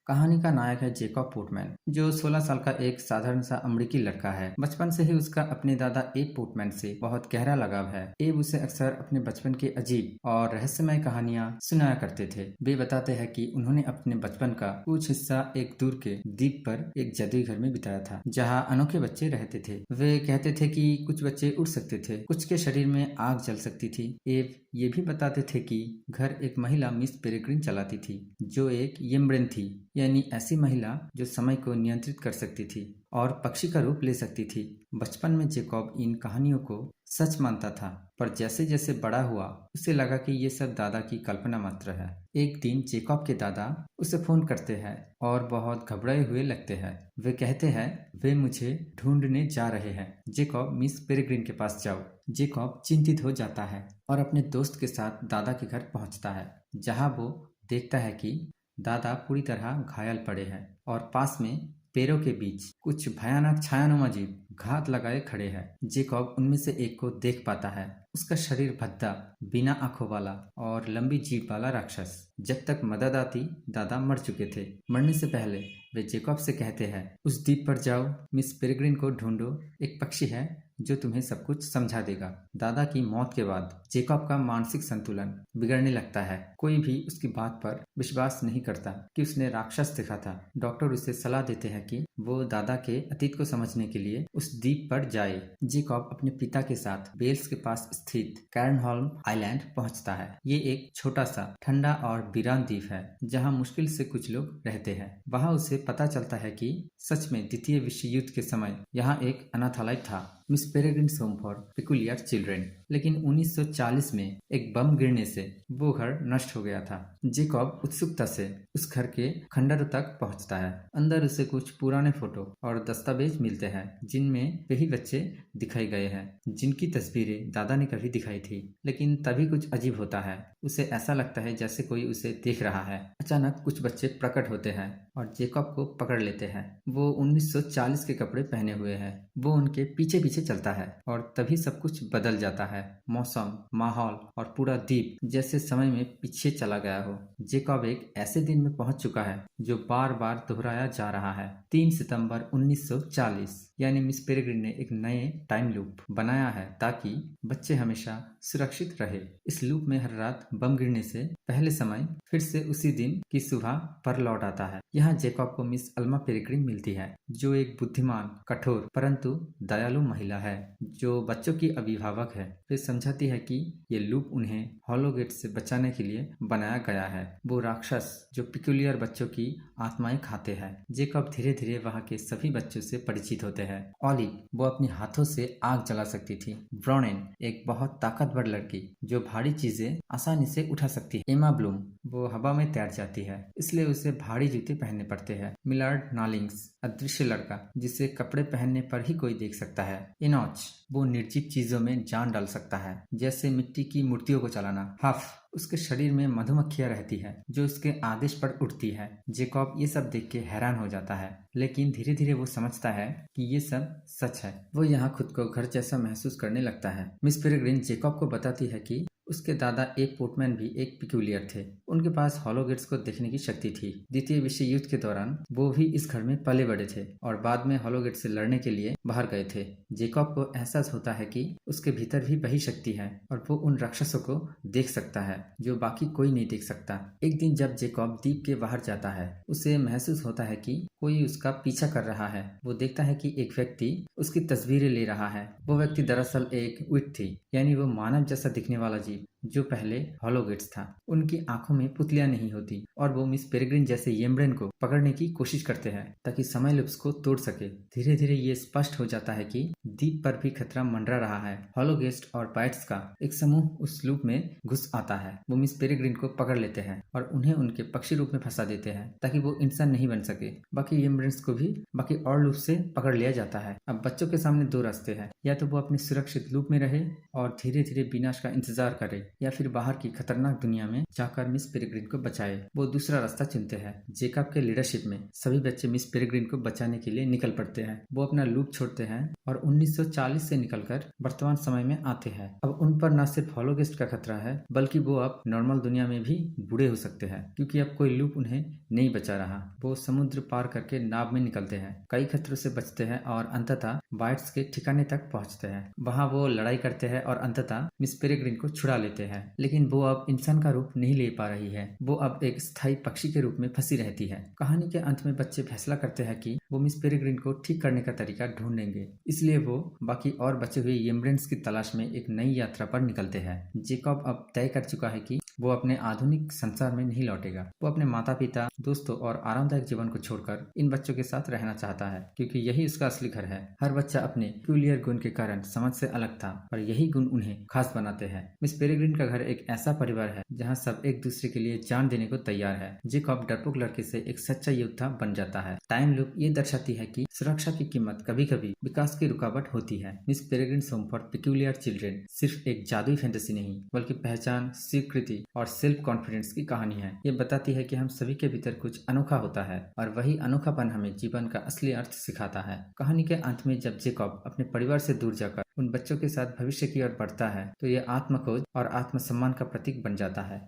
कहानी का नायक है जेकॉब पोर्टमैन, जो 16 साल का एक साधारण सा अमेरिकी लड़का है। बचपन से ही उसका अपने दादा एब पोर्टमैन से बहुत गहरा लगाव है। एब उसे अक्सर अपने बचपन के अजीब और रहस्यमय कहानियां सुनाया करते थे। वे बताते हैं कि उन्होंने अपने बचपन का कुछ हिस्सा एक दूर के द्वीप पर एक जादुई घर में बिताया था, जहाँ अनोखे बच्चे रहते थे। वे कहते थे कि कुछ बच्चे उड़ सकते थे, कुछ के शरीर में आग जल सकती थी। एब ये भी बताते थे कि घर एक महिला मिस पेरेग्रिन चलाती थी, जो एक यमब्रेन थी, यानी ऐसी महिला जो समय को नियंत्रित कर सकती थी और पक्षी का रूप ले सकती थी। बचपन में जेकॉब इन कहानियों को सच मानता था, पर जैसे जैसे बड़ा हुआ उसे लगा कि ये सब दादा की कल्पना मात्र है। एक दिन जेकॉब के दादा उसे फोन करते हैं और बहुत घबराए हुए लगते हैं। वे कहते हैं वे मुझे ढूंढने जा रहे हैं, जेकॉब मिस पेरेग्रिन के पास जाओ। जेकॉब चिंतित हो जाता है और अपने दोस्त के साथ दादा के घर पहुंचता है, जहां वो देखता है कि दादा पूरी तरह घायल पड़े हैं और पास में पेड़ों के बीच कुछ भयानक छायानुमा जीव घात लगाए खड़े हैं। जेकॉब उनमें से एक को देख पाता है। उसका शरीर भद्दा, बिना आंखों वाला और लंबी जीभ वाला राक्षस। जब तक मदद आती, दादा मर चुके थे। मरने से पहले वे जेकॉब से कहते हैं, उस द्वीप पर जाओ, मिस पेरेग्रिन को ढूंढो, एक पक्षी है जो तुम्हें सब कुछ समझा देगा। दादा की मौत के बाद जेकॉब का मानसिक संतुलन बिगड़ने लगता है। कोई भी उसकी बात पर विश्वास नहीं करता कि उसने राक्षस देखा था। डॉक्टर उसे सलाह देते हैं कि वो दादा के अतीत को समझने के लिए उस द्वीप पर जाए। जेकॉब अपने पिता के साथ वेल्स के पास स्थित कैर्नहॉल्म आइलैंड पहुंचता है। ये एक छोटा सा ठंडा और वीरान द्वीप है, जहां मुश्किल से कुछ लोग रहते हैं। वहां उसे पता चलता है कि सच में द्वितीय विश्व युद्ध के समय यहाँ एक अनाथालय था, Miss Peregrine's home for peculiar children. लेकिन 1940 में एक बम गिरने से वो घर नष्ट हो गया था। जेकॉब उत्सुकता से उस घर के खंडर तक पहुंचता है। अंदर उसे कुछ पुराने फोटो और दस्तावेज मिलते हैं, जिनमें वही बच्चे दिखाए गए हैं जिनकी तस्वीरें दादा ने कभी दिखाई थी। लेकिन तभी कुछ अजीब होता है। उसे ऐसा लगता है जैसे कोई उसे देख रहा है। अचानक कुछ बच्चे प्रकट होते हैं और जेकॉब को पकड़ लेते हैं। वो 1940 के कपड़े पहने हुए हैं। वो उनके पीछे पीछे चलता है और तभी सब कुछ बदल जाता है। मौसम, माहौल और पूरा द्वीप जैसे समय में पीछे चला गया हो। जेकॉब एक ऐसे दिन में पहुंच चुका है जो बार बार दोहराया जा रहा है। 3 सितंबर 1940, यानी मिस पेरेग्रिन ने एक नए टाइम लूप बनाया है ताकि बच्चे हमेशा सुरक्षित रहे। इस लूप में हर रात बम गिरने से पहले समय फिर से उसी दिन की सुबह पर लौट आता है। यहाँ जेकॉब को मिस अल्मा पेरेग्रिन मिलती है, जो एक बुद्धिमान, कठोर परंतु दयालु महिला है, जो बच्चों की अभिभावक है। वे समझाती है कि ये लूप उन्हें हॉलोगेट से बचाने के लिए बनाया गया है, वो राक्षस जो पिकुलियर बच्चों की आत्माएं खाते हैं। जेकॉब धीरे धीरे वहाँ के सभी बच्चों से परिचित होते हैं। ऑलिव, वो अपने हाथों से आग जला सकती थी। ब्रॉनेन, एक बहुत ताकतवर लड़की जो भारी चीजें आसानी से उठा सकती है। एमा ब्लूम, वो हवा में तैर जाती है, इसलिए उसे भारी जूते पहनने पड़ते हैं। मिलार्ड नॉलिंग्स, अदृश्य लड़का जिसे कपड़े पहनने पर ही कोई देख सकता है। इनॉच, वो निर्जीव चीजों में जान डाल सकता है, जैसे मिट्टी की मूर्तियों को चलाना। हफ, उसके शरीर में मधुमक्खियां रहती है जो उसके आदेश पर उड़ती है। जेकॉब ये सब देख के हैरान हो जाता है, लेकिन धीरे धीरे वो समझता है कि ये सब सच है। वो यहाँ खुद को घर जैसा महसूस करने लगता है। मिस पेरेग्रिन जेकॉब को बताती है कि उसके दादा एब पोर्टमैन भी एक पिक्यूलियर थे। उनके पास हॉलोगेट्स को देखने की शक्ति थी। द्वितीय विश्व युद्ध के दौरान वो भी इस घर में पले बड़े थे और बाद में हॉलोगेट से लड़ने के लिए बाहर गए थे। जेकॉब को एहसास होता है कि उसके भीतर भी वही शक्ति है और वो उन राक्षसों को देख सकता है जो बाकी कोई नहीं देख सकता। एक दिन जब जेकॉब द्वीप के बाहर जाता है, उसे महसूस होता है कि कोई उसका पीछा कर रहा है। वो देखता है कि एक व्यक्ति उसकी तस्वीरें ले रहा है। वो व्यक्ति दरअसल एक विट थी, यानी वो मानव जैसा दिखने वाला जीव जो पहले हॉलोगेट्स था। उनकी आंखों में पुतलियां नहीं होती और वो मिस पेरेग्रिन जैसे येम्ब्रेन को पकड़ने की कोशिश करते हैं ताकि समय लूप्स को तोड़ सके। धीरे धीरे ये स्पष्ट हो जाता है कि द्वीप पर भी खतरा मंडरा रहा है। हॉलोगेस्ट और बाइट्स का एक समूह उस लूप में घुस आता है। वो मिस पेरेग्रिन को पकड़ लेते हैं और उन्हें उनके पक्षी रूप में फंसा देते हैं ताकि वो इंसान नहीं बन सके। बाकी येम्ब्रेन्स को भी बाकी और लूप से पकड़ लिया जाता है। अब बच्चों के सामने दो रास्ते हैं, या तो वो अपने सुरक्षित लूप में रहे और धीरे धीरे विनाश का इंतजार करे, या फिर बाहर की खतरनाक दुनिया में जाकर मिस पेरेग्रिन को बचाए। वो दूसरा रास्ता चुनते हैं। जेकब के लीडरशिप में सभी बच्चे मिस पेरेग्रिन को बचाने के लिए निकल पड़ते हैं। वो अपना लूप छोड़ते हैं और 1940 से निकलकर वर्तमान समय में आते हैं। अब उन पर न सिर्फ हॉलोगेस्ट का खतरा है, बल्कि वो अब नॉर्मल दुनिया में भी बूढ़े हो सकते हैं, क्योंकि अब कोई लूप उन्हें नहीं बचा रहा। वो समुद्र पार करके नाव में निकलते हैं, कई खतरों से बचते हैं और अंततः वाइट्स के ठिकाने तक पहुंचते हैं। वहां वो लड़ाई करते हैं और अंततः मिस पेरेग्रिन को छुड़ा लेते हैं। लेकिन वो अब इंसान का रूप नहीं ले पा रही है। वो अब एक स्थायी पक्षी के रूप में फंसी रहती है। कहानी के अंत में बच्चे फैसला करते हैं कि वो मिस पेरेग्रिन को ठीक करने का तरीका ढूंढेंगे। इसलिए वो बाकी और बचे हुए येम्ब्रेंस की तलाश में एक नई यात्रा पर निकलते हैं। जेकब अब तय कर चुका है कि वो अपने आधुनिक संसार में नहीं लौटेगा। वो अपने माता पिता, दोस्तों और आरामदायक जीवन को छोड़कर इन बच्चों के साथ रहना चाहता है, क्योंकि यही उसका असली घर है। हर बच्चा अपने पेक्यूलियर गुण के कारण समाज से अलग था और यही गुण उन्हें खास बनाते हैं। मिस पेरेग्रिन का घर एक ऐसा परिवार है जहाँ सब एक दूसरे के लिए जान देने को तैयार है। जेकब डरपोक लड़के से एक सच्चा योद्धा बन जाता है। टाइम लूप ये दर्शाती है कि सुरक्षा की कीमत कभी कभी विकास की रुकावट होती है। Miss Peregrine home for peculiar children सिर्फ एक जादुई फैंटेसी नहीं, बल्कि पहचान, स्वीकृति और सेल्फ कॉन्फिडेंस की कहानी है। ये बताती है कि हम सभी के भीतर कुछ अनोखा होता है और वही अनोखापन हमें जीवन का असली अर्थ सिखाता है। कहानी के अंत में जब जेकब अपने परिवार से दूर जाकर उन बच्चों के साथ भविष्य की ओर बढ़ता है, तो ये आत्मखोज और आत्मसम्मान का प्रतीक बन जाता है।